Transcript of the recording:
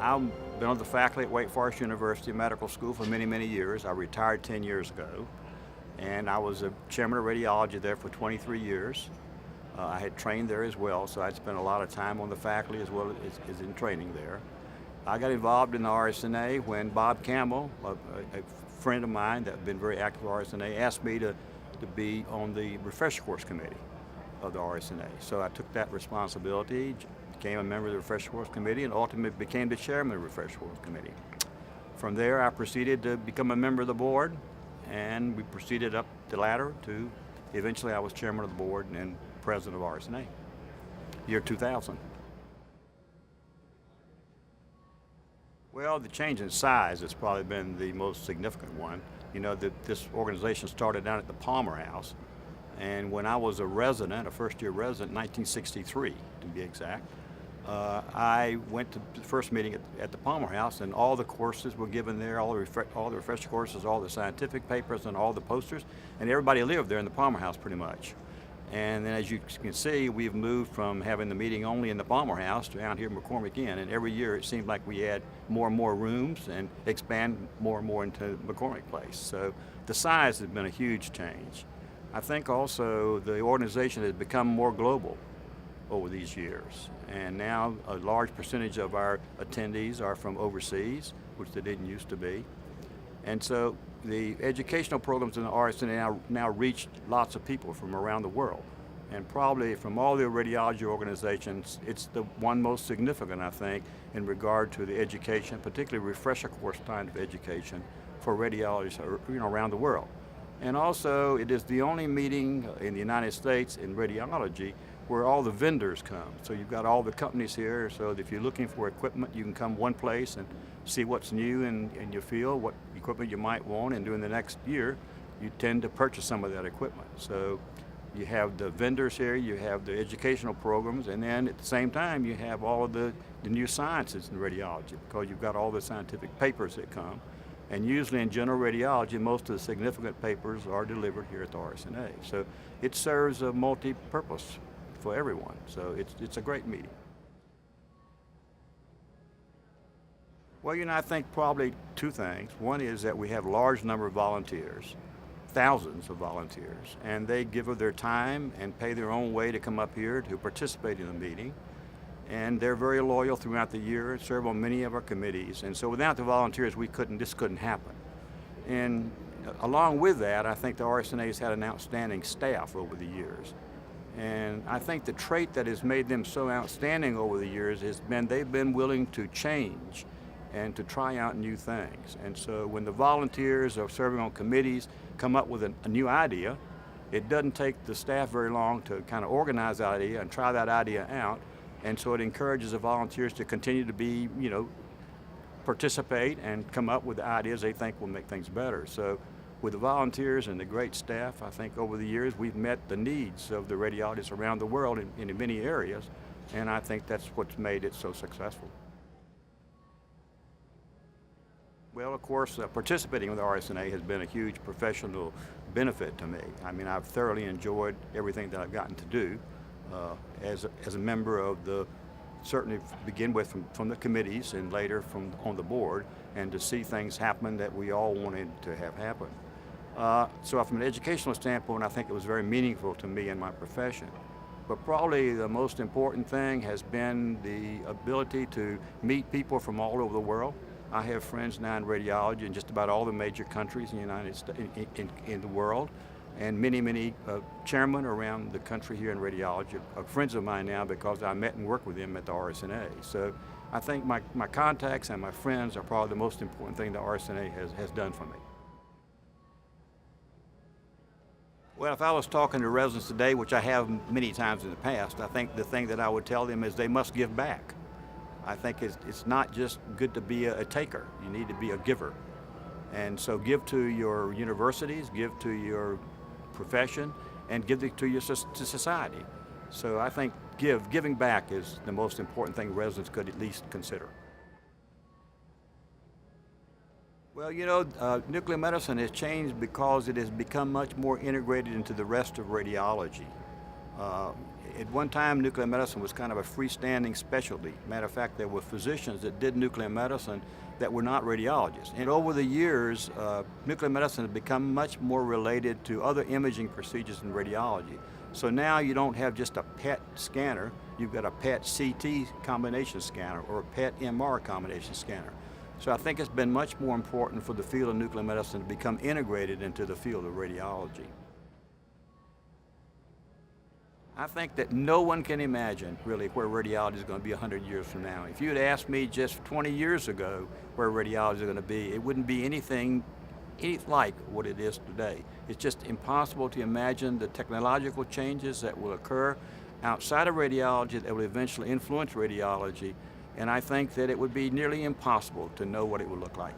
I've been on the faculty at Wake Forest University Medical School for many, many years. I retired 10 years ago, and I was a chairman of radiology there for 23 years. I had trained there as well, so I'd spent a lot of time on the faculty as well as in training there. I got involved in the RSNA when Bob Campbell, a friend of mine that had been very active in the RSNA, asked me to be on the refresher course committee of the RSNA. So I took that responsibility, became a member of the refresher course committee, and ultimately became the chairman of the refresher course committee. From there, I proceeded to become a member of the board, and we proceeded up the ladder to eventually I was chairman of the board and president of RSNA, year 2000. Well, the change in size has probably been the most significant one. You know, this organization started down at the Palmer House, and when I was a resident, a first-year resident, in 1963 to be exact, I went to the first meeting at the Palmer House, and all the courses were given there, all the refresher courses, all the scientific papers, and all the posters, and everybody lived there in the Palmer House pretty much. And then as you can see, we've moved from having the meeting only in the Palmer House to out here in McCormick Inn, and every year it seemed like we had more and more rooms and expand more and more into McCormick Place. So the size has been a huge change. I think also the organization has become more global over these years, and now a large percentage of our attendees are from overseas, which they didn't used to be. And so the educational programs in the RSNA now reach lots of people from around the world. And probably from all the radiology organizations, it's the one most significant, I think, in regard to the education, particularly refresher course kind of education for radiologists around the world. And also, it is the only meeting in the United States in radiology where all the vendors come. So you've got all the companies here, so if you're looking for equipment, you can come one place and see what's new in your field, what equipment you might want, and during the next year, you tend to purchase some of that equipment. So you have the vendors here, you have the educational programs, and then at the same time, you have all of the new sciences in radiology, because you've got all the scientific papers that come. And usually in general radiology, most of the significant papers are delivered here at the RSNA. So it serves a multi-purpose for everyone. So it's a great meeting. Well, I think probably two things. One is that we have a large number of volunteers, thousands of volunteers, and they give of their time and pay their own way to come up here to participate in the meeting. And they're very loyal throughout the year, serve on many of our committees. And so without the volunteers, this couldn't happen. And along with that, I think the RSNA has had an outstanding staff over the years. And I think the trait that has made them so outstanding over the years has been they've been willing to change and to try out new things. And so when the volunteers are serving on committees come up with a new idea, it doesn't take the staff very long to kind of organize that idea and try that idea out. And so it encourages the volunteers to continue to be, participate and come up with the ideas they think will make things better. So with the volunteers and the great staff, I think over the years we've met the needs of the radiologists around the world in many areas, and I think that's what's made it so successful. Well, of course, participating with the RSNA has been a huge professional benefit to me. I mean, I've thoroughly enjoyed everything that I've gotten to do as a member of certainly begin with from the committees and later on the board, and to see things happen that we all wanted to have happen. So from an educational standpoint, I think it was very meaningful to me in my profession. But probably the most important thing has been the ability to meet people from all over the world. I have friends now in radiology in just about all the major countries in the United States, in the world, and many chairmen around the country here in radiology are friends of mine now because I met and worked with them at the RSNA. So I think my contacts and my friends are probably the most important thing the RSNA has done for me. Well, if I was talking to residents today, which I have many times in the past, I think the thing that I would tell them is they must give back. I think it's not just good to be a taker, you need to be a giver. And so give to your universities, give to your profession, and give it to society. So I think giving back is the most important thing residents could at least consider. Well, nuclear medicine has changed because it has become much more integrated into the rest of radiology. At one time, nuclear medicine was kind of a freestanding specialty. Matter of fact, there were physicians that did nuclear medicine that were not radiologists. And over the years, nuclear medicine has become much more related to other imaging procedures in radiology. So now you don't have just a PET scanner, you've got a PET CT combination scanner or a PET MR combination scanner. So I think it's been much more important for the field of nuclear medicine to become integrated into the field of radiology. I think that no one can imagine really where radiology is going to be 100 years from now. If you had asked me just 20 years ago where radiology is going to be, it wouldn't be anything like what it is today. It's just impossible to imagine the technological changes that will occur outside of radiology that will eventually influence radiology, and I think that it would be nearly impossible to know what it would look like.